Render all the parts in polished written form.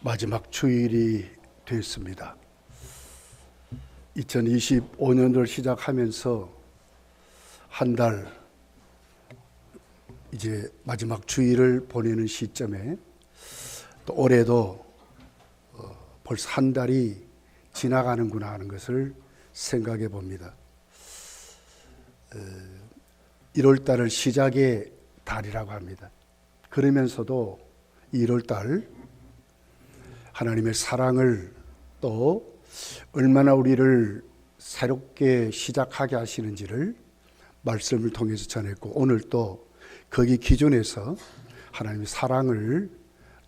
마지막 주일이 됐습니다. 2025년을 시작하면서 한 달 이제 마지막 주일을 보내는 시점에 또 올해도 벌써 한 달이 지나가는구나 하는 것을 생각해 봅니다. 1월 달을 시작의 달이라고 합니다. 그러면서도 1월 달 하나님의 사랑을 또 얼마나 우리를 새롭게 시작하게 하시는지를 말씀을 통해서 전했고, 오늘 또 거기 기준에서 하나님의 사랑을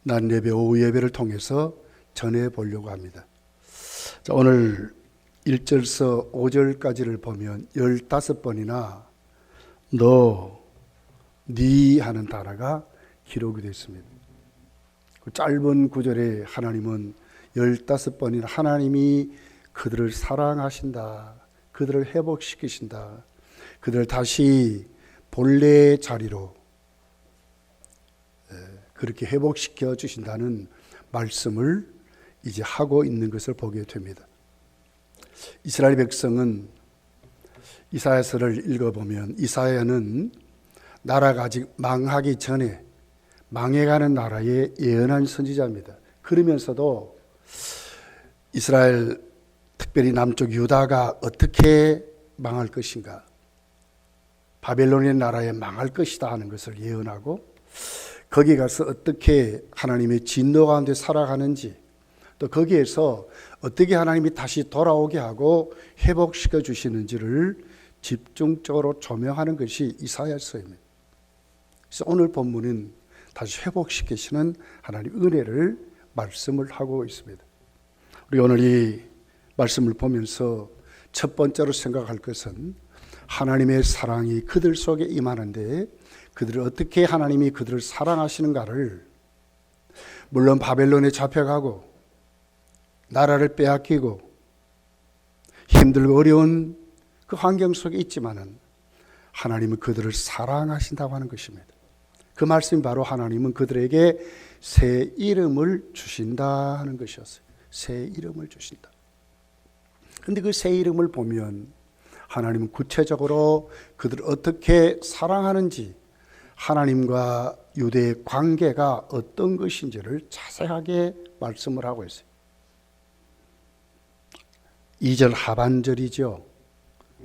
낮 예배, 오후 예배를 통해서 전해 보려고 합니다. 자, 오늘 1절서 5절까지를 보면 15번이나 네 하는 단어가 기록이 됐습니다. 그 짧은 구절에 하나님은 15번이나 하나님이 그들을 사랑하신다, 그들을 회복시키신다, 그들을 다시 본래의 자리로 그렇게 회복시켜 주신다는 말씀을 이제 하고 있는 것을 보게 됩니다. 이스라엘 백성은 이사야서를 읽어보면 이사야는 나라가 아직 망하기 전에 망해가는 나라의 예언한 선지자입니다. 그러면서도 이스라엘, 특별히 남쪽 유다가 어떻게 망할 것인가, 바벨론의 나라에 망할 것이다 하는 것을 예언하고, 거기 가서 어떻게 하나님의 진노 가운데 살아가는지, 또 거기에서 어떻게 하나님이 다시 돌아오게 하고 회복시켜 주시는지를 집중적으로 조명하는 것이 이사야서입니다. 그래서 오늘 본문은 다시 회복시키시는 하나님의 은혜를 말씀을 하고 있습니다. 우리 오늘 이 말씀을 보면서 첫 번째로 생각할 것은 하나님의 사랑이 그들 속에 임하는데, 그들을 어떻게 하나님이 그들을 사랑하시는가를, 물론 바벨론에 잡혀가고 나라를 빼앗기고 힘들고 어려운 그 환경 속에 있지만은 하나님은 그들을 사랑하신다고 하는 것입니다. 그 말씀이 바로 하나님은 그들에게 새 이름을 주신다 하는 것이었어요. 새 이름을 주신다. 그런데 그 새 이름을 보면 하나님은 구체적으로 그들을 어떻게 사랑하는지, 하나님과 유대의 관계가 어떤 것인지를 자세하게 말씀을 하고 있어요. 2절 하반절이죠.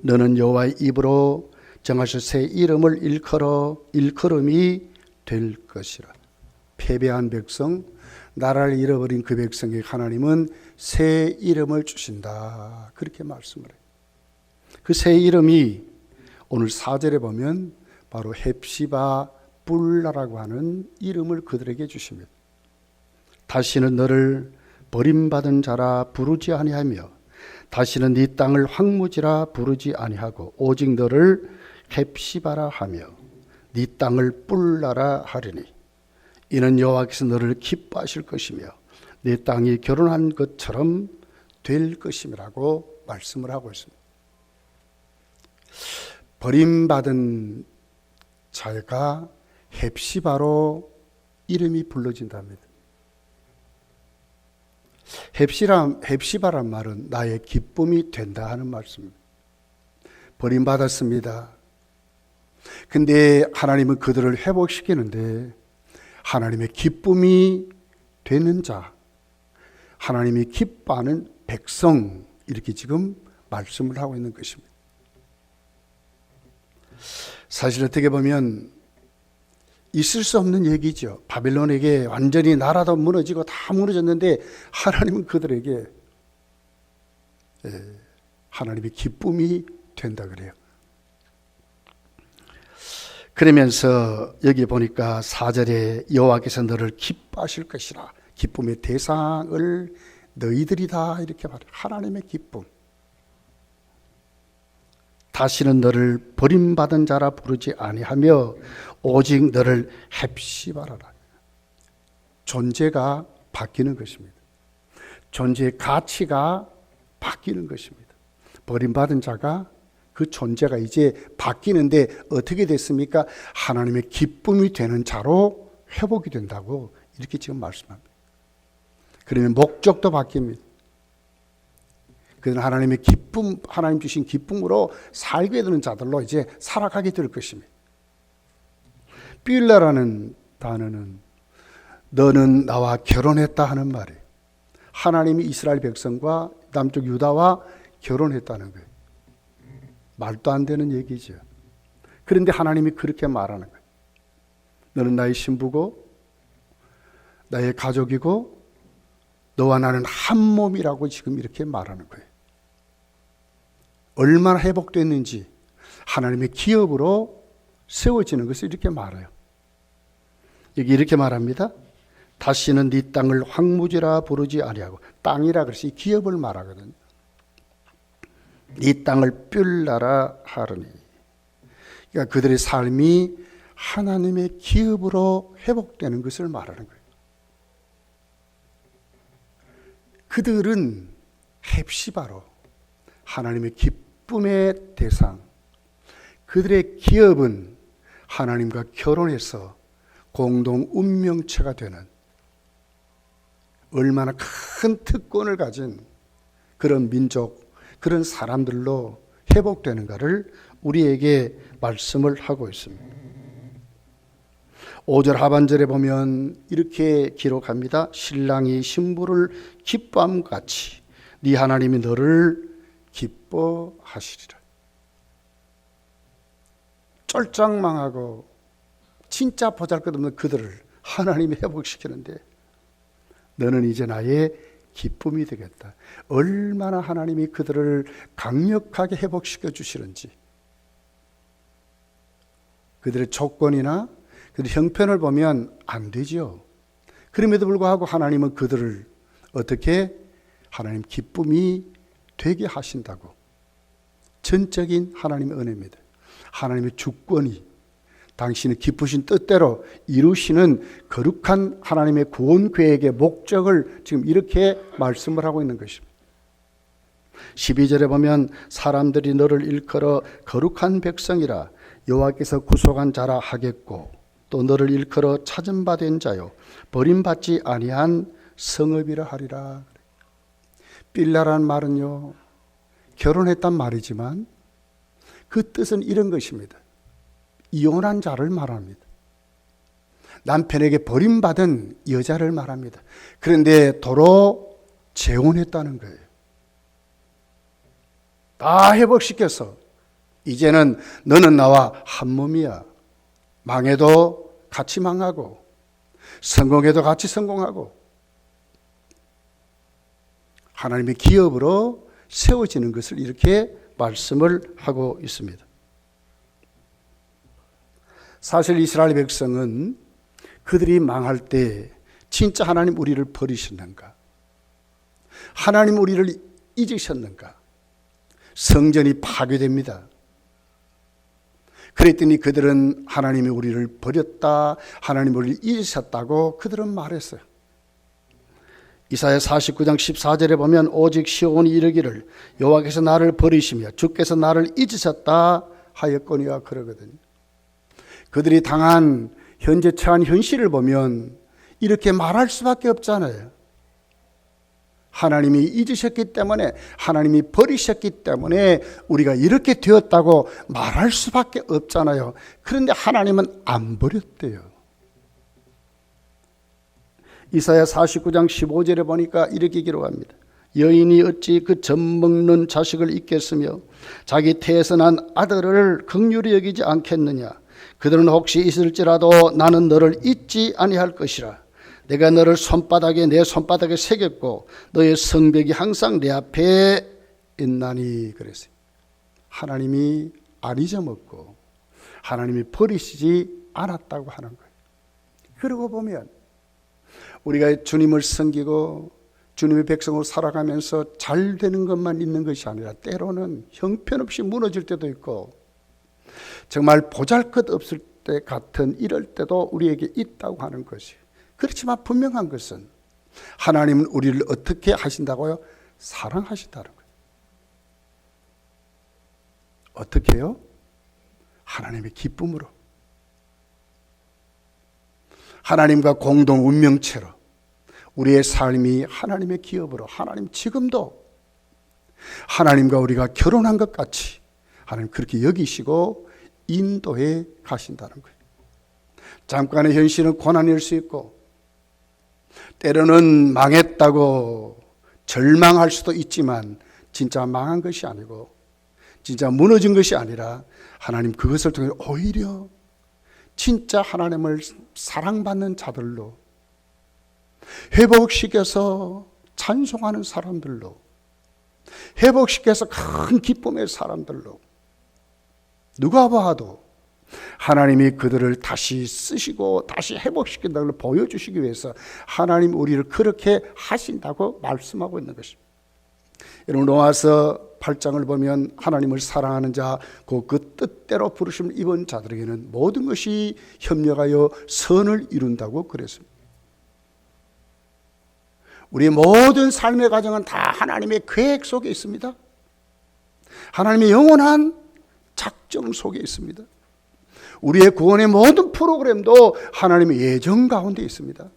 너는 여호와의 입으로 정하실 새 이름을 일컬음이 될 것이라. 패배한 백성, 나라를 잃어버린 그 백성에게 하나님은 새 이름을 주신다, 그렇게 말씀을 해요. 그 새 이름이 오늘 4절에 보면 바로 헵시바 뿔라라고 하는 이름을 그들에게 주십니다. 다시는 너를 버림받은 자라 부르지 아니하며 다시는 네 땅을 황무지라 부르지 아니하고 오직 너를 헵시바라 하며 네 땅을 뿔라라 하리니 이는 여호와께서 너를 기뻐하실 것이며 네 땅이 결혼한 것처럼 될 것임이라고 말씀을 하고 있습니다. 버림받은 자가 헵시바로 이름이 불러진답니다. 헵시바란 말은 나의 기쁨이 된다 하는 말씀입니다. 버림받았습니다. 근데 하나님은 그들을 회복시키는데 하나님의 기쁨이 되는 자, 하나님이 기뻐하는 백성, 이렇게 지금 말씀을 하고 있는 것입니다. 사실 어떻게 보면 있을 수 없는 얘기죠. 바벨론에게 완전히 나라도 무너지고 다 무너졌는데 하나님은 그들에게 하나님의 기쁨이 된다 그래요. 그러면서 여기 보니까 4절에 여호와께서 너를 기뻐하실 것이라, 기쁨의 대상을 너희들이다, 이렇게 말해요. 하나님의 기쁨. 다시는 너를 버림받은 자라 부르지 아니하며 오직 너를 헵시바라라. 존재가 바뀌는 것입니다. 존재의 가치가 바뀌는 것입니다. 버림받은 자가 그 존재가 이제 바뀌는데 어떻게 됐습니까? 하나님의 기쁨이 되는 자로 회복이 된다고 이렇게 지금 말씀합니다. 그러면 목적도 바뀝니다. 그는 하나님의 기쁨, 하나님 주신 기쁨으로 살게 되는 자들로 이제 살아가게 될 것입니다. 빌라라는 단어는 너는 나와 결혼했다 하는 말이에요. 하나님이 이스라엘 백성과 남쪽 유다와 결혼했다는 거예요. 말도 안 되는 얘기죠. 그런데 하나님이 그렇게 말하는 거예요. 너는 나의 신부고 나의 가족이고 너와 나는 한 몸이라고 지금 이렇게 말하는 거예요. 얼마나 회복됐는지 하나님의 기업으로 세워지는 것을 이렇게 말해요. 여기 이렇게 말합니다. 다시는 네 땅을 황무지라 부르지 아니하고, 땅이라 그래서 이 기업을 말하거든요. 네 땅을 뿔나라 하르니. 그러니까 그들의 삶이 하나님의 기업으로 회복되는 것을 말하는 거예요. 그들은 헵시바로 하나님의 기쁨의 대상, 그들의 기업은 하나님과 결혼해서 공동 운명체가 되는 얼마나 큰 특권을 가진 그런 민족, 그런 사람들로 회복되는가를 우리에게 말씀을 하고 있습니다. 5절 하반절에 보면 이렇게 기록합니다. 신랑이 신부를 기뻐함같이 네 하나님이 너를 기뻐하시리라. 쫄짝망하고 진짜 보잘것없는 그들을 하나님이 회복시키는데 너는 이제 나의 기쁨이 되겠다. 얼마나 하나님이 그들을 강력하게 회복시켜 주시는지, 그들의 조건이나 그들의 형편을 보면 안 되죠. 그럼에도 불구하고 하나님은 그들을 어떻게 하나님 기쁨이 되게 하신다고. 전적인 하나님의 은혜입니다. 하나님의 주권이 당신의 기쁘신 뜻대로 이루시는 거룩한 하나님의 구원 계획의 목적을 지금 이렇게 말씀을 하고 있는 것입니다. 12절에 보면 사람들이 너를 일컬어 거룩한 백성이라 여호와께서 구속한 자라 하겠고, 또 너를 일컬어 찾은 바 된 자요 버림받지 아니한 성읍이라 하리라. 빌라라는 말은요, 결혼했단 말이지만 그 뜻은 이런 것입니다. 이혼한 자를 말합니다. 남편에게 버림받은 여자를 말합니다. 그런데 도로 재혼했다는 거예요. 다 회복시켜서 이제는 너는 나와 한 몸이야. 망해도 같이 망하고 성공해도 같이 성공하고 하나님의 기업으로 세워지는 것을 이렇게 말씀을 하고 있습니다. 사실 이스라엘 백성은 그들이 망할 때 진짜 하나님 우리를 버리셨는가? 하나님 우리를 잊으셨는가? 성전이 파괴됩니다. 그랬더니 그들은 하나님이 우리를 버렸다, 하나님 우리를 잊으셨다고 그들은 말했어요. 이사야 49장 14절에 보면 오직 시온이 이르기를 여호와께서 나를 버리시며 주께서 나를 잊으셨다 하였거니와 그러거든요. 그들이 당한 현재 처한 현실을 보면 이렇게 말할 수밖에 없잖아요. 하나님이 잊으셨기 때문에, 하나님이 버리셨기 때문에 우리가 이렇게 되었다고 말할 수밖에 없잖아요. 그런데 하나님은 안 버렸대요. 이사야 49장 15절에 보니까 이렇게 기록합니다. 여인이 어찌 그 젖먹는 자식을 잊겠으며 자기 태에서 난 아들을 긍휼히 여기지 않겠느냐. 그들은 혹시 있을지라도 나는 너를 잊지 아니할 것이라. 내가 너를 내 손바닥에 새겼고 너의 성벽이 항상 내 앞에 있나니 그랬어요. 하나님이 안 잊어먹고 하나님이 버리시지 않았다고 하는 거예요. 그러고 보면 우리가 주님을 섬기고 주님의 백성으로 살아가면서 잘 되는 것만 있는 것이 아니라 때로는 형편없이 무너질 때도 있고 정말 보잘것없을 때 같은 이럴 때도 우리에게 있다고 하는 것이. 그렇지만 분명한 것은 하나님은 우리를 어떻게 하신다고요? 사랑하신다는 거예요. 어떻게 해요? 하나님의 기쁨으로. 하나님과 공동 운명체로 우리의 삶이 하나님의 기업으로 하나님 지금도 하나님과 우리가 결혼한 것 같이 하나님 그렇게 여기시고 인도해 가신다는 거예요. 잠깐의 현실은 고난일 수 있고 때로는 망했다고 절망할 수도 있지만 진짜 망한 것이 아니고 진짜 무너진 것이 아니라 하나님 그것을 통해 오히려 진짜 하나님을 사랑받는 자들로 회복시켜서 찬송하는 사람들로 회복시켜서 큰 기쁨의 사람들로 누가 봐도 하나님이 그들을 다시 쓰시고 다시 회복시킨다는 걸 보여주시기 위해서 하나님 우리를 그렇게 하신다고 말씀하고 있는 것입니다. 여러분 로마서 8장을 보면 하나님을 사랑하는 자, 그 뜻대로 부르심을 입은 자들에게는 모든 것이 협력하여 선을 이룬다고 그랬습니다. 우리의 모든 삶의 과정은 다 하나님의 계획 속에 있습니다. 하나님의 영원한 작정 속에 있습니다. 우리의 구원의 모든 프로그램도 하나님의 예정 가운데 있습니다.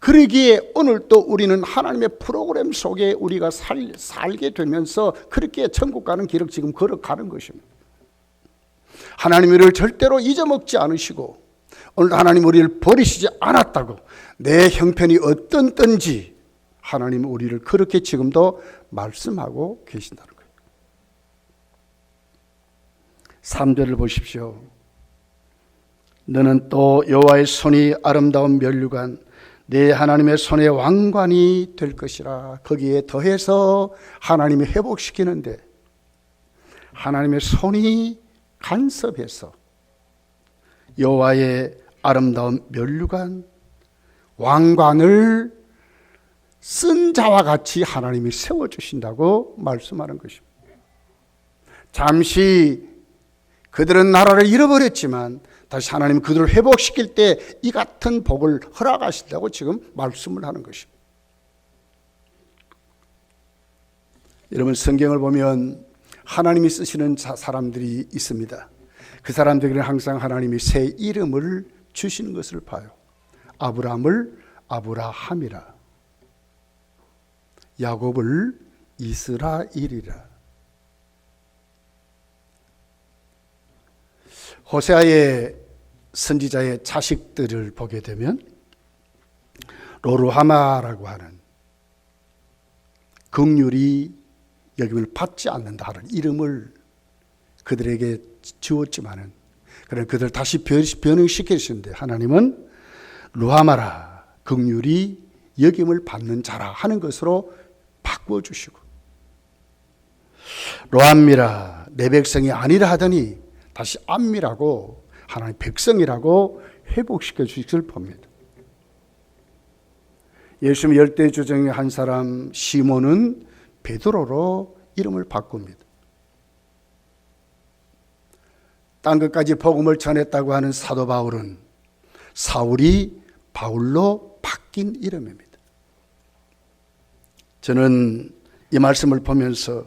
그러기에 오늘 또 우리는 하나님의 프로그램 속에 우리가 살게 되면서 그렇게 천국 가는 길을 지금 걸어가는 것입니다. 하나님 우리를 절대로 잊어먹지 않으시고 오늘 하나님 우리를 버리시지 않았다고 내 형편이 어떤지 하나님 우리를 그렇게 지금도 말씀하고 계신다는 거예요. 3절을 보십시오. 너는 또 여호와의 손이 아름다운 면류관 내 하나님의 손의 왕관이 될 것이라. 거기에 더해서 하나님이 회복시키는데 하나님의 손이 간섭해서 여호와의 아름다운 면류관 왕관을 쓴 자와 같이 하나님이 세워주신다고 말씀하는 것입니다. 잠시 그들은 나라를 잃어버렸지만 다시 하나님 그들을 회복시킬 때 이 같은 복을 허락하신다고 지금 말씀을 하는 것입니다. 여러분 성경을 보면 하나님이 쓰시는 사람들이 있습니다. 그 사람들에게는 항상 하나님이 새 이름을 주시는 것을 봐요. 아브라함을 아브라함이라, 야곱을 이스라엘이라. 호세아의 선지자의 자식들을 보게 되면 로루하마라고 하는 긍휼이 여김을 받지 않는다 하는 이름을 그들에게 지었지만은 그런 그들 다시 변형시키시는데 하나님은 루하마라 긍휼이 여김을 받는 자라 하는 것으로 바꿔주시고 로암미라 내 백성이 아니라 하더니 다시 암미라고 하나님 백성이라고 회복시켜 주시길 봅니다. 예수님 열대 조정의 한 사람 시몬은 베드로로 이름을 바꿉니다. 딴 것까지 복음을 전했다고 하는 사도 바울은 사울이 바울로 바뀐 이름입니다. 저는 이 말씀을 보면서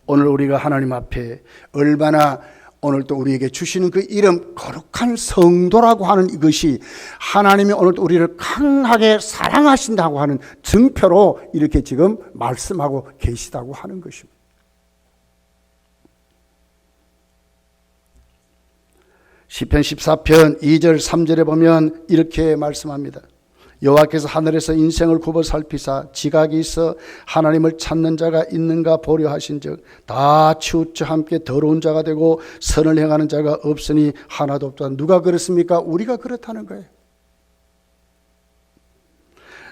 오늘 우리가 하나님 앞에 얼마나 오늘 또 우리에게 주시는 그 이름 거룩한 성도라고 하는 이것이 하나님이 오늘 또 우리를 강하게 사랑하신다고 하는 증표로 이렇게 지금 말씀하고 계시다고 하는 것입니다. 시편 14편 2절 3절에 보면 이렇게 말씀합니다. 여호와께서 하늘에서 인생을 굽어 살피사 지각이 있어 하나님을 찾는 자가 있는가 보려 하신즉 다 치우쳐 함께 더러운 자가 되고 선을 행하는 자가 없으니 하나도 없다. 누가 그렇습니까? 우리가 그렇다는 거예요.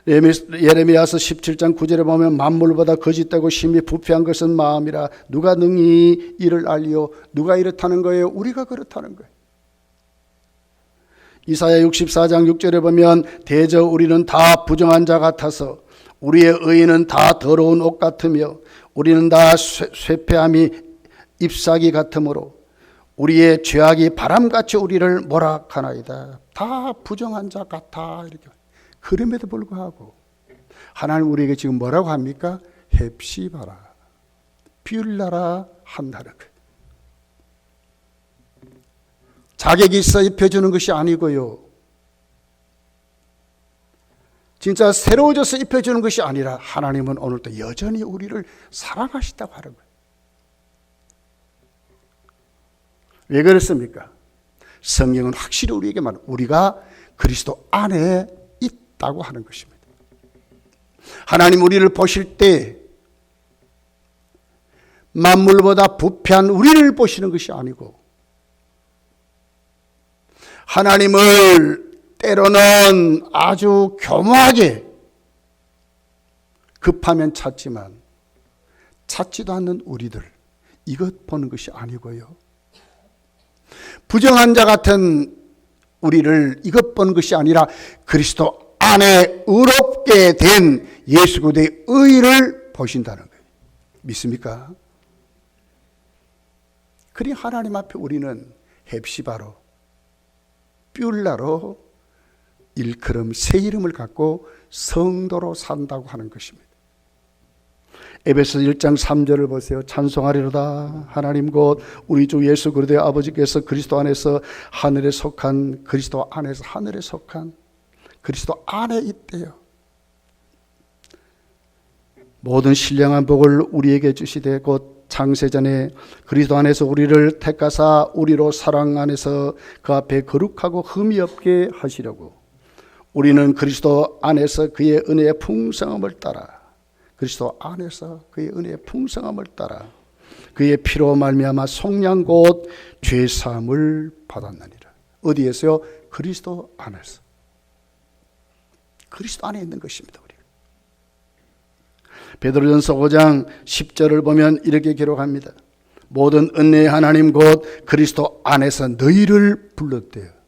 예레미야서 17장 9절에 보면 만물보다 거짓되고 심히 부패한 것은 마음이라 누가 능히 이를 알리요. 누가 이렇다는 거예요? 우리가 그렇다는 거예요. 이사야 64장 6절에 보면 대저 우리는 다 부정한 자 같아서 우리의 의인은 다 더러운 옷 같으며 우리는 다 쇠폐함이 잎사귀 같으므로 우리의 죄악이 바람같이 우리를 몰아가나이다. 다 부정한 자 같아. 이렇게. 그럼에도 불구하고 하나님 우리에게 지금 뭐라고 합니까? 헵시바라 비울라라 한다는 거예요. 자격이 있어 입혀주는 것이 아니고요. 진짜 새로워져서 입혀주는 것이 아니라 하나님은 오늘도 여전히 우리를 사랑하신다고 하는 거예요. 왜 그렇습니까? 성경은 확실히 우리에게 말합니다. 우리가 그리스도 안에 있다고 하는 것입니다. 하나님 우리를 보실 때 만물보다 부패한 우리를 보시는 것이 아니고 하나님을 때로는 아주 교묘하게 급하면 찾지만 찾지도 않는 우리들, 이것 보는 것이 아니고요. 부정한 자 같은 우리를 이것 보는 것이 아니라 그리스도 안에 의롭게 된 예수 그리스도의 의를 보신다는 거예요. 믿습니까? 그리 하나님 앞에 우리는 헵시바로, 뷸라로 일컬음 새 이름을 갖고 성도로 산다고 하는 것입니다. 에베소 1장 3절을 보세요. 찬송하리로다. 하나님 곧 우리 주 예수 그리스도의 아버지께서 그리스도 안에서 하늘에 속한, 그리스도 안에서 하늘에 속한 그리스도 안에 있대요. 모든 신령한 복을 우리에게 주시되 곧 창세전에 그리스도 안에서 우리를 택하사 우리로 사랑 안에서 그 앞에 거룩하고 흠이 없게 하시려고 우리는 그리스도 안에서 그의 은혜의 풍성함을 따라, 그리스도 안에서 그의 은혜의 풍성함을 따라 그의 피로 말미암아 속량 곧 죄사함을 받았느니라. 어디에서요? 그리스도 안에서. 그리스도 안에 있는 것입니다. 우리가. 베드로전서 5장 10절을 보면 이렇게 기록합니다. 모든 은혜의 하나님 곧 그리스도 안에서 너희를 불렀대요.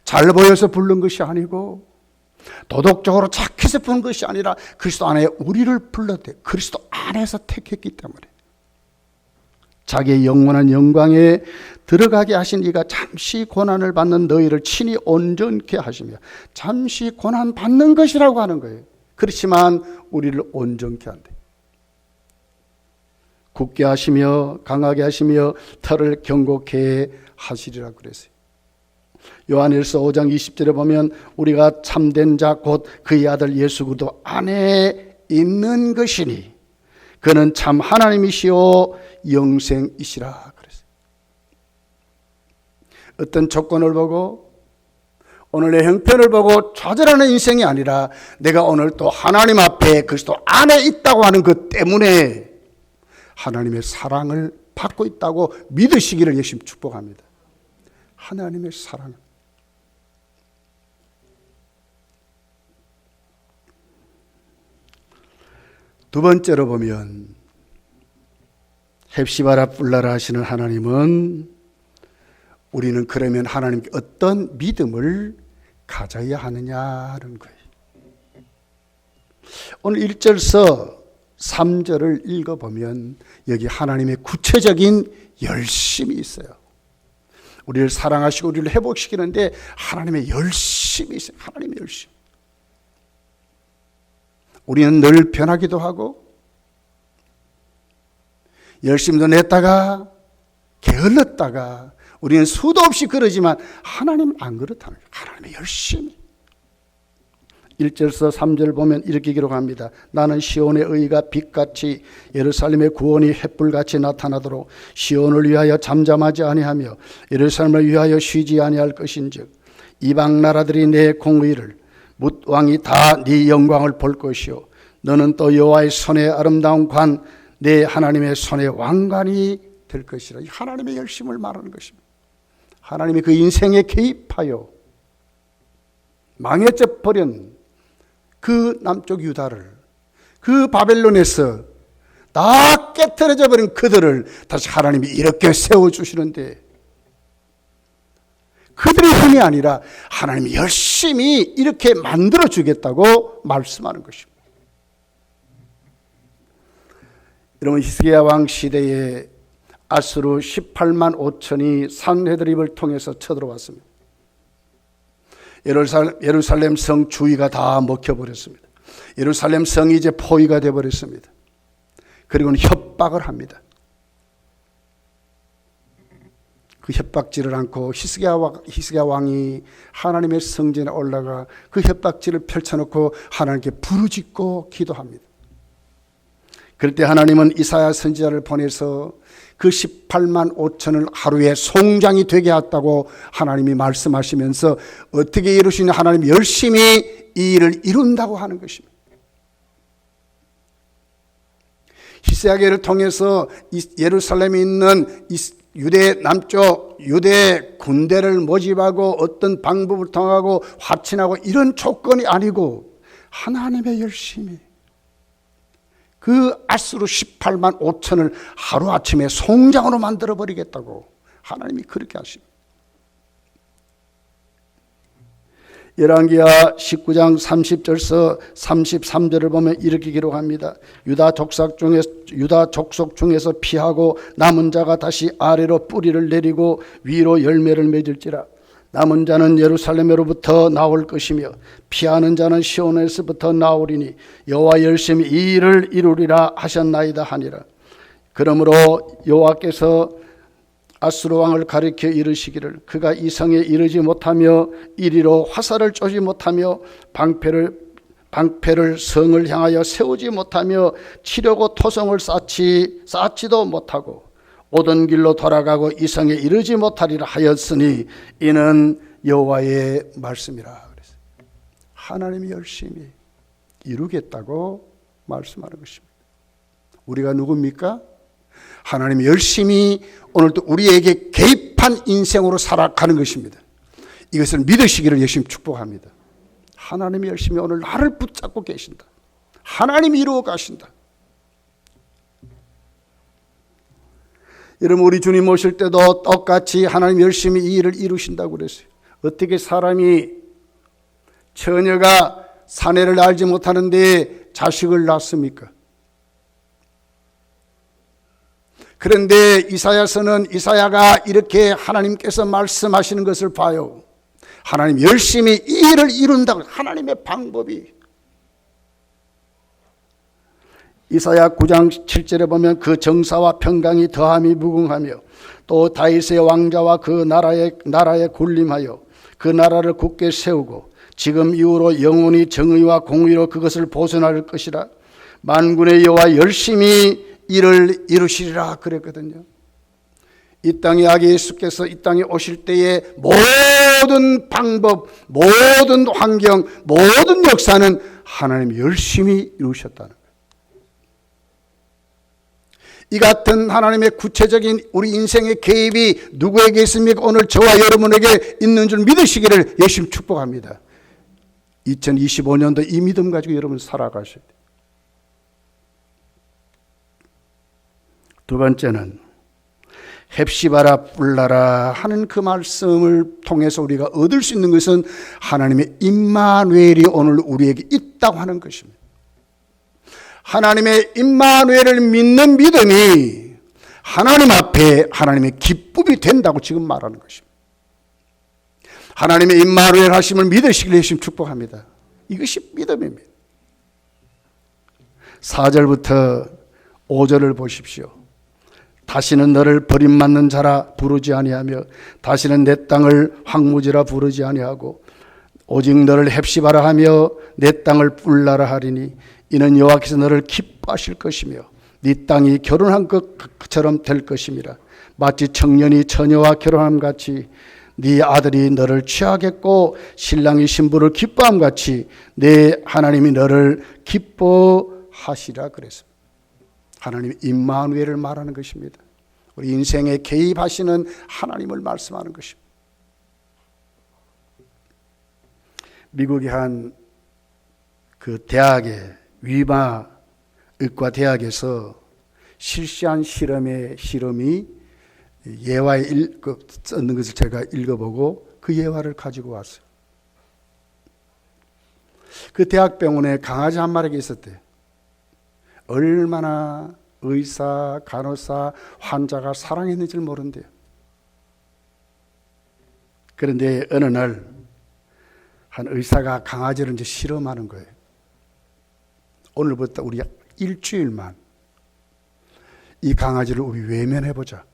잘 보여서 부른 것이 아니고 도덕적으로 착해서 부른 것이 아니라 그리스도 안에 우리를 불렀대요. 그리스도 안에서 택했기 때문에 자기의 영원한 영광에 들어가게 하신 이가 잠시 고난을 받는 너희를 친히 온전케 하시며, 잠시 고난 받는 것이라고 하는 거예요. 그렇지만 우리를 온전케 한대. 굳게 하시며 강하게 하시며 털을 경고케 하시리라 그랬어요. 요한일서 5장 20절에 보면 우리가 참된 자 곧 그의 아들 예수 그리스도 안에 있는 것이니 그는 참 하나님이시오 영생이시라 그랬어요. 어떤 조건을 보고 오늘의 형편을 보고 좌절하는 인생이 아니라 내가 오늘 또 하나님 앞에 그리스도 안에 있다고 하는 것 때문에 하나님의 사랑을 받고 있다고 믿으시기를 열심히 축복합니다. 하나님의 사랑. 두 번째로 보면 헵시바라 뿔라라 하시는 하나님은 우리는 그러면 하나님께 어떤 믿음을 가져야 하느냐는 거예요. 오늘 1절서 3절을 읽어보면 여기 하나님의 구체적인 열심이 있어요. 우리를 사랑하시고 우리를 회복시키는데 하나님의 열심이 있어요. 하나님의 열심. 우리는 늘 변하기도 하고 열심도 냈다가 게을렀다가 우리는 수도 없이 그러지만 하나님은 안 그렇다는 거예요. 하나님의 열심이. 1절서 3절 보면 이렇게 기록합니다. 나는 시온의 의가 빛같이 예루살렘의 구원이 햇불같이 나타나도록 시온을 위하여 잠잠하지 아니하며 예루살렘을 위하여 쉬지 아니할 것인즉 이방 나라들이 내 공의를 뭇 왕이 다 네 영광을 볼 것이요 너는 또 여호와의 손의 아름다운 관 내 하나님의 손의 왕관이 될 것이라. 이 하나님의 열심을 말하는 것입니다. 하나님이 그 인생에 개입하여 망해져 버린 그 남쪽 유다를 그 바벨론에서 다 깨트려져 버린 그들을 다시 하나님이 이렇게 세워주시는데 그들의 힘이 아니라 하나님이 열심히 이렇게 만들어주겠다고 말씀하는 것입니다. 여러분 히스기야 왕 시대에 아수르 18만 5천이 산헤드립을 통해서 쳐들어왔습니다. 예루살렘 성 주위가 다 먹혀버렸습니다. 예루살렘 성이 이제 포위가 되어버렸습니다. 그리고는 협박을 합니다. 그 협박지를 안고 히스기야 왕이 하나님의 성전에 올라가 그 협박지를 펼쳐놓고 하나님께 부르짖고 기도합니다. 그럴 때 하나님은 이사야 선지자를 보내서 그 18만 5천을 하루에 송장이 되게 했다고 하나님이 말씀하시면서 어떻게 이루시냐, 하나님이 열심히 이 일을 이룬다고 하는 것입니다. 히스기야를 통해서 예루살렘에 있는 유대 남쪽 유대 군대를 모집하고 어떤 방법을 통하고 화친하고 이런 조건이 아니고 하나님의 열심이 그 아수르 18만 5천을 하루아침에 송장으로 만들어버리겠다고 하나님이 그렇게 하십니다. 열왕기하 19장 30절서 33절을 보면 이렇게 기록합니다. 유다 족속 중에서 피하고 남은 자가 다시 아래로 뿌리를 내리고 위로 열매를 맺을지라. 남은 자는 예루살렘으로부터 나올 것이며 피하는 자는 시온에서부터 나오리니 여호와 열심히 이 일을 이루리라 하셨나이다 하니라. 그러므로 여호와께서 아수르 왕을 가리켜 이르시기를 그가 이 성에 이르지 못하며 이리로 화살을 쏘지 못하며 방패를 성을 향하여 세우지 못하며 치려고 토성을 쌓지도 못하고 오던 길로 돌아가고 이 성에 이르지 못하리라 하였으니 이는 여호와의 말씀이라. 그랬어요. 하나님이 열심히 이루겠다고 말씀하는 것입니다. 우리가 누굽니까? 하나님이 열심히 오늘도 우리에게 개입한 인생으로 살아가는 것입니다. 이것을 믿으시기를 열심히 축복합니다. 하나님이 열심히 오늘 나를 붙잡고 계신다. 하나님이 이루어 가신다. 여러분, 우리 주님 오실 때도 똑같이 하나님 열심히 이 일을 이루신다고 그랬어요. 어떻게 사람이 처녀가 사내를 알지 못하는데 자식을 낳습니까? 그런데 이사야서는 이사야가 이렇게 하나님께서 말씀하시는 것을 봐요. 하나님 열심히 이 일을 이룬다고. 하나님의 방법이. 이사야 9장 7절에 보면 그 정사와 평강이 더함이 무궁하며 또 다윗의 왕자와 그 나라에 군림하여 그 나라를 굳게 세우고 지금 이후로 영원히 정의와 공의로 그것을 보존할 것이라. 만군의 여호와 열심히 일을 이루시리라 그랬거든요. 이 땅에 아기 예수께서 이 땅에 오실 때에 모든 방법, 모든 환경, 모든 역사는 하나님이 열심히 이루셨다는 거예요. 이 같은 하나님의 구체적인 우리 인생의 개입이 누구에게 있습니까? 오늘 저와 여러분에게 있는 줄 믿으시기를 열심히 축복합니다. 2025년도 이 믿음 가지고 여러분 살아가셔야 돼요. 두 번째는 헵시바라 뿔나라 하는 그 말씀을 통해서 우리가 얻을 수 있는 것은 하나님의 임마누엘이 오늘 우리에게 있다고 하는 것입니다. 하나님의 임마누엘을 믿는 믿음이 하나님 앞에 하나님의 기쁨이 된다고 지금 말하는 것입니다. 하나님의 임마누엘 하심을 믿으시길 열심히 축복합니다. 이것이 믿음입니다. 4절부터 5절을 보십시오. 다시는 너를 버림맞는 자라 부르지 아니하며 다시는 내 땅을 황무지라 부르지 아니하고 오직 너를 헵시바라 하며 내 땅을 뿔나라 하리니 이는 여호와께서 너를 기뻐하실 것이며 네 땅이 결혼한 것처럼 될 것임이라. 마치 청년이 처녀와 결혼함 같이 네 아들이 너를 취하겠고 신랑이 신부를 기뻐함 같이 내 하나님이 너를 기뻐하시라 그랬습니다. 하나님 임마누엘을 말하는 것입니다. 우리 인생에 개입하시는 하나님을 말씀하는 것입니다. 미국의 한 그 대학의 위마 의과 대학에서 실시한 실험이 예화에 썼는 것을 제가 읽어보고 그 예화를 가지고 왔어요. 그 대학병원에 강아지 한 마리가 있었대요. 얼마나 의사, 간호사, 환자가 사랑했는지를 모른대요. 그런데 어느 날 한 의사가 강아지를 이제 실험하는 거예요. 오늘부터 우리 일주일만 이 강아지를 우리 외면해보자.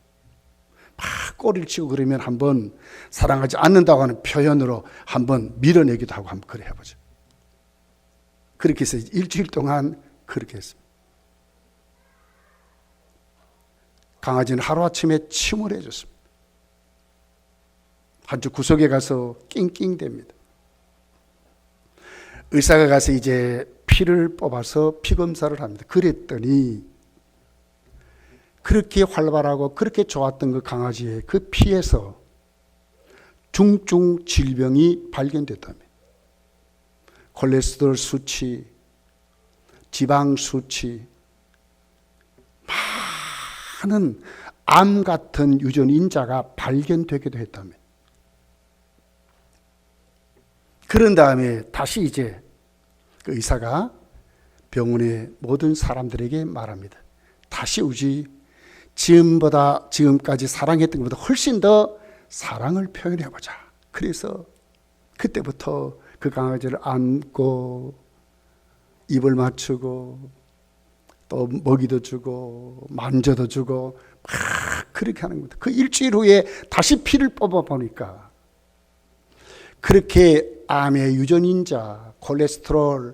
막 꼬리를 치고 그러면 한번 사랑하지 않는다고 하는 표현으로 한번 밀어내기도 하고 한번 그래 해보죠. 그렇게 해서 일주일 동안 그렇게 했습니다. 강아지는 하루아침에 침울해졌습니다. 한 주 구석에 가서 낑낑댑니다. 의사가 가서 이제 피를 뽑아서 피 검사를 합니다. 그랬더니 그렇게 활발하고 그렇게 좋았던 그 강아지의 그 피에서 중증 질병이 발견됐답니다. 콜레스테롤 수치, 지방 수치, 많은 암 같은 유전인자가 발견되기도 했답니다. 그런 다음에 다시 이제 그 의사가 병원의 모든 사람들에게 말합니다. 다시 우지 지금까지 사랑했던 것보다 훨씬 더 사랑을 표현해보자. 그래서 그때부터 그 강아지를 안고 입을 맞추고 또 먹이도 주고 만져도 주고 막 그렇게 하는 겁니다. 그 일주일 후에 다시 피를 뽑아보니까 그렇게 암의 유전인자, 콜레스테롤,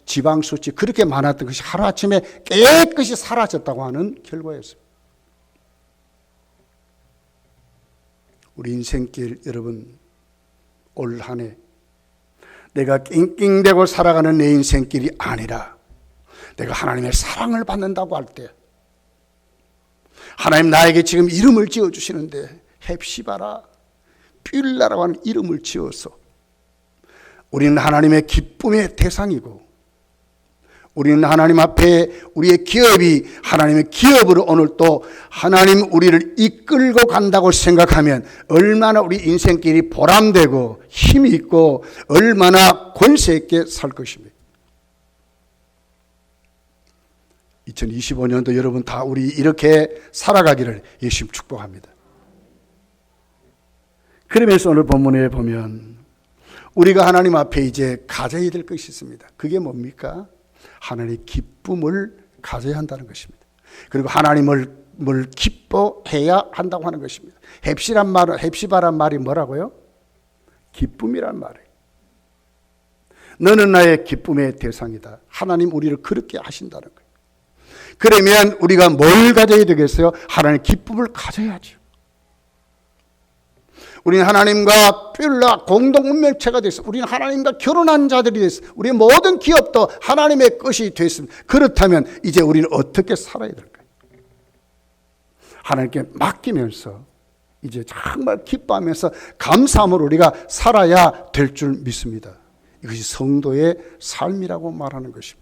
지방 수치 그렇게 많았던 것이 하루아침에 깨끗이 사라졌다고 하는 결과였습니다. 우리 인생길 여러분, 올 한 해 내가 낑낑대고 살아가는 내 인생길이 아니라 내가 하나님의 사랑을 받는다고 할 때 하나님 나에게 지금 이름을 지어주시는데 헵시바라, 뷸라라고 하는 이름을 지어서 우리는 하나님의 기쁨의 대상이고 우리는 하나님 앞에 우리의 기업이 하나님의 기업으로 오늘 또 하나님 우리를 이끌고 간다고 생각하면 얼마나 우리 인생길이 보람되고 힘이 있고 얼마나 권세 있게 살 것입니다. 2025년도 여러분 다 우리 이렇게 살아가기를 예수님 축복합니다. 그러면서 오늘 본문에 보면 우리가 하나님 앞에 이제 가져야 될 것이 있습니다. 그게 뭡니까? 하나님의 기쁨을 가져야 한다는 것입니다. 그리고 하나님을 기뻐해야 한다고 하는 것입니다. 헵시바란 말이 뭐라고요? 기쁨이란 말이에요. 너는 나의 기쁨의 대상이다. 하나님 우리를 그렇게 하신다는 거예요. 그러면 우리가 뭘 가져야 되겠어요? 하나님의 기쁨을 가져야죠. 우리는 하나님과 뷸라 공동 운명체가 됐습니다. 우리는 하나님과 결혼한 자들이 됐습니다. 우리의 모든 기업도 하나님의 것이 됐습니다. 그렇다면 이제 우리는 어떻게 살아야 될까요? 하나님께 맡기면서 이제 정말 기뻐하면서 감사함으로 우리가 살아야 될 줄 믿습니다. 이것이 성도의 삶이라고 말하는 것입니다.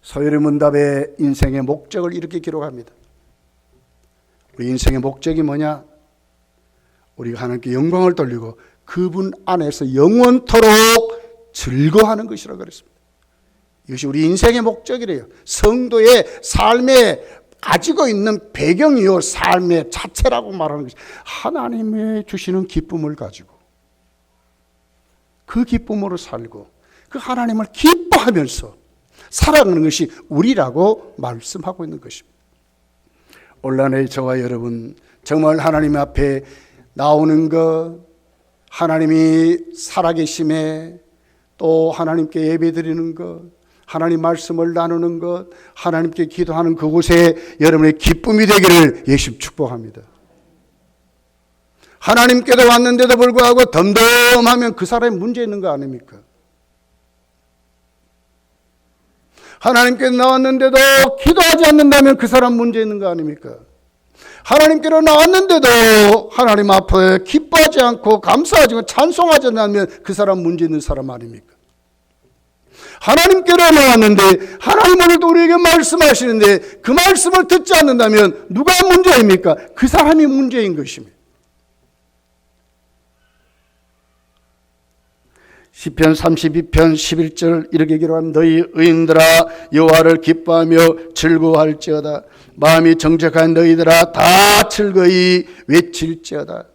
서열의 문답의 인생의 목적을 이렇게 기록합니다. 우리 인생의 목적이 뭐냐? 우리가 하나님께 영광을 돌리고 그분 안에서 영원토록 즐거워하는 것이라고 그랬습니다. 이것이 우리 인생의 목적이래요. 성도의 삶에 가지고 있는 배경이요 삶의 자체라고 말하는 것이 하나님의 주시는 기쁨을 가지고 그 기쁨으로 살고 그 하나님을 기뻐하면서 살아가는 것이 우리라고 말씀하고 있는 것입니다. 온라인의 저와 여러분 정말 하나님 앞에 나오는 것, 하나님이 살아계심에 또 하나님께 예배드리는 것, 하나님 말씀을 나누는 것, 하나님께 기도하는 그곳에 여러분의 기쁨이 되기를 예수님 축복합니다. 하나님께도 왔는데도 불구하고 덤덤하면 그 사람이 문제 있는 거 아닙니까? 하나님께 나왔는데도 기도하지 않는다면 그 사람 문제 있는 거 아닙니까? 하나님께로 나왔는데도 하나님 앞에 기뻐하지 않고 감사하지 않고 찬송하지 않으면 그 사람 문제 있는 사람 아닙니까? 하나님께로 나왔는데 하나님 오늘도 우리에게 말씀하시는데 그 말씀을 듣지 않는다면 누가 문제입니까? 그 사람이 문제인 것입니다. 시편 32편 11절 이렇게 기록한 너희 의인들아 여호와를 기뻐하며 즐거워할지어다. 마음이 정직한 너희들아 다 즐거이 외칠지어다.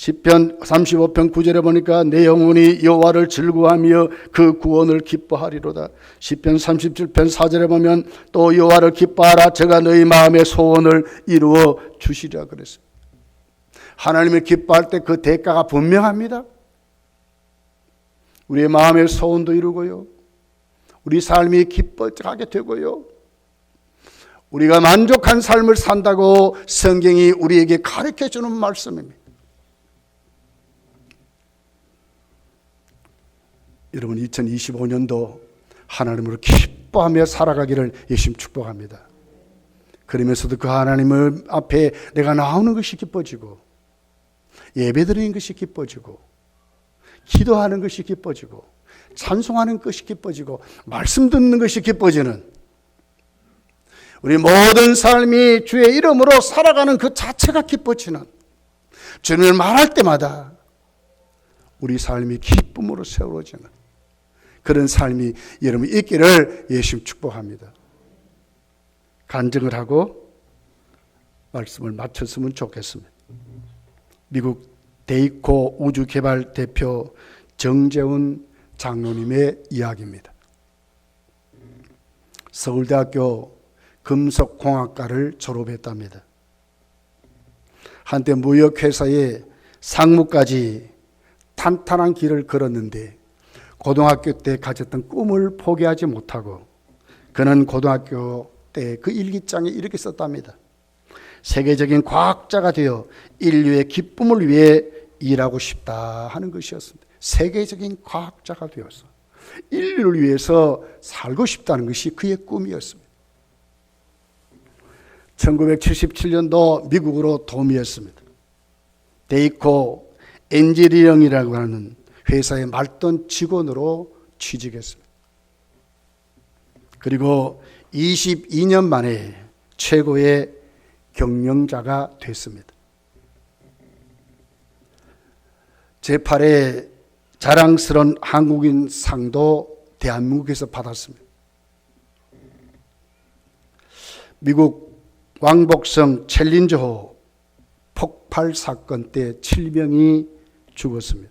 시편 35편 9절에 보니까 내 영혼이 여호와를 즐거워하며 그 구원을 기뻐하리로다. 시편 37편 4절에 보면 또 여호와를 기뻐하라 저가 너희 마음의 소원을 이루어 주시리라 그랬어요. 하나님을 기뻐할 때 그 대가가 분명합니다. 우리의 마음의 소원도 이루고요, 우리 삶이 기뻐하게 되고요, 우리가 만족한 삶을 산다고 성경이 우리에게 가르쳐주는 말씀입니다. 여러분, 2025년도 하나님으로 기뻐하며 살아가기를 예수님 축복합니다. 그러면서도 그 하나님을 앞에 내가 나오는 것이 기뻐지고, 예배드리는 것이 기뻐지고, 기도하는 것이 기뻐지고, 찬송하는 것이 기뻐지고, 말씀 듣는 것이 기뻐지는 우리 모든 삶이 주의 이름으로 살아가는 그 자체가 기뻐지는, 주님을 말할 때마다 우리 삶이 기쁨으로 세워지는 그런 삶이 여러분 있기를 예수님 축복합니다. 간증을 하고 말씀을 마쳤으면 좋겠습니다. 미국 데이코 우주개발 대표 정재훈 장로님의 이야기입니다. 서울대학교 금속공학과를 졸업했답니다. 한때 무역회사의 상무까지 탄탄한 길을 걸었는데 고등학교 때 가졌던 꿈을 포기하지 못하고 그는 고등학교 때 그 일기장에 이렇게 썼답니다. 세계적인 과학자가 되어 인류의 기쁨을 위해 일하고 싶다 하는 것이었습니다. 세계적인 과학자가 되어서 인류를 위해서 살고 싶다는 것이 그의 꿈이었습니다. 1977년도 미국으로 도미했습니다. 데이코 엔지니어링이라고 하는 회사의 말단 직원으로 취직했습니다. 그리고 22년 만에 최고의 경영자가 됐습니다. 제8회 자랑스러운 한국인 상도 대한민국에서 받았습니다. 미국 왕복성 챌린저호 폭발 사건 때 7명이 죽었습니다.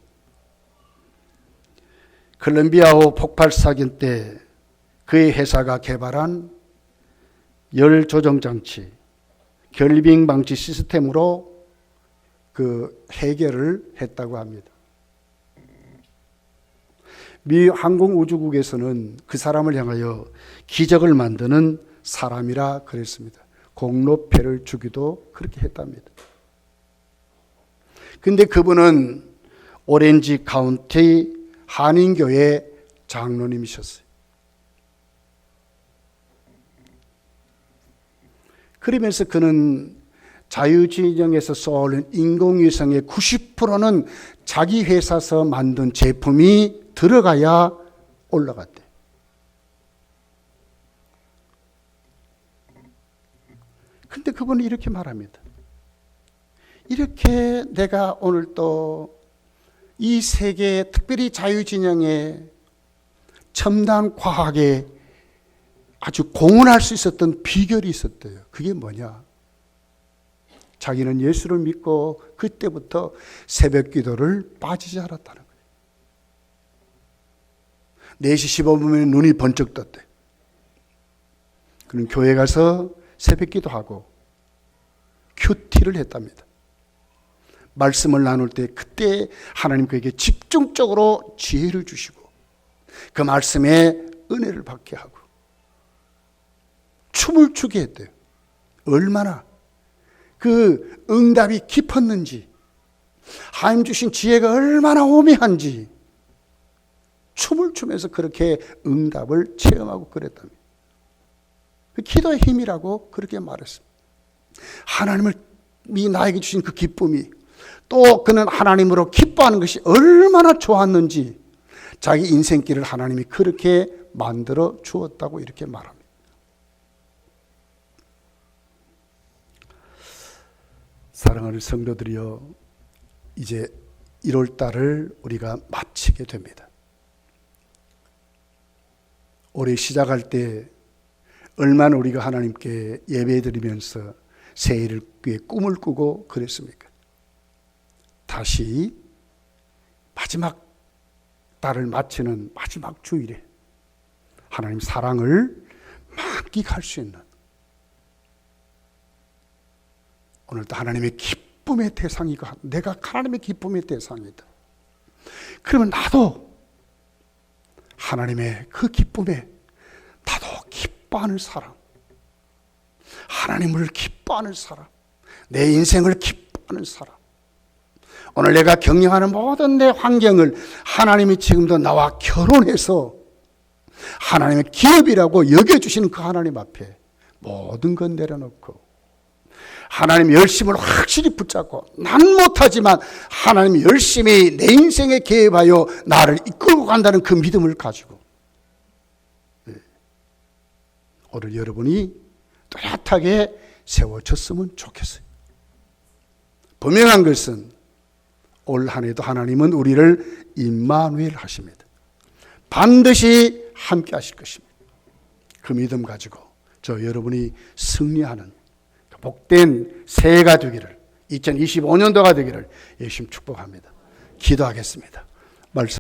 콜롬비아호 폭발 사건 때 그의 회사가 개발한 열 조정 장치, 결빙 방지 시스템으로 그 해결을 했다고 합니다. 미 항공우주국에서는 그 사람을 향하여 기적을 만드는 사람이라 그랬습니다. 공로패를 주기도 그렇게 했답니다. 근데 그분은 오렌지 카운티 한인교회 장로님이셨어요. 그러면서 그는 자유진영에서 쏘아올린 인공위성의 90%는 자기 회사에서 만든 제품이 들어가야 올라갔대. 근데 그분은 이렇게 말합니다. 이렇게 내가 오늘 또 이 세계, 특별히 자유진영의 첨단 과학에 아주 공헌할 수 있었던 비결이 있었대요. 그게 뭐냐? 자기는 예수를 믿고 그때부터 새벽 기도를 빠지지 않았다는 거예요. 4시 15분에 눈이 번쩍 떴대. 그는 교회 가서 새벽 기도하고 큐티를 했답니다. 말씀을 나눌 때 그때 하나님 그에게 집중적으로 지혜를 주시고 그 말씀에 은혜를 받게 하고 춤을 추게 했대요. 얼마나 그 응답이 깊었는지, 하나님 주신 지혜가 얼마나 오묘한지 춤을 추면서 그렇게 응답을 체험하고 그랬답니다. 그 기도의 힘이라고 그렇게 말했습니다. 하나님이 나에게 주신 그 기쁨이, 또 그는 하나님으로 기뻐하는 것이 얼마나 좋았는지 자기 인생길을 하나님이 그렇게 만들어 주었다고 이렇게 말합니다. 사랑하는 성도들이여, 이제 1월 달을 우리가 마치게 됩니다. 올해 시작할 때 얼마나 우리가 하나님께 예배드리면서 새해를 위해 꿈을 꾸고 그랬습니까? 다시 마지막 달을 마치는 마지막 주일에 하나님 사랑을 만끽할 수 있는, 오늘도 하나님의 기쁨의 대상이고 내가 하나님의 기쁨의 대상이다. 그러면 나도 하나님의 그 기쁨에 나도 기뻐하는 사람, 하나님을 기뻐하는 사람, 내 인생을 기뻐하는 사람, 오늘 내가 경영하는 모든 내 환경을 하나님이 지금도 나와 결혼해서 하나님의 기업이라고 여겨주시는 그 하나님 앞에 모든 건 내려놓고 하나님 열심을 확실히 붙잡고, 난 못하지만 하나님 열심히 내 인생에 개입하여 나를 이끌고 간다는 그 믿음을 가지고 오늘 여러분이 뚜렷하게 세워졌으면 좋겠어요. 분명한 것은 올 한 해도 하나님은 우리를 임마누엘 하십니다. 반드시 함께 하실 것입니다. 그 믿음 가지고 저 여러분이 승리하는 복된 새해가 되기를, 2025년도가 되기를 예수님 축복합니다. 기도하겠습니다. 말씀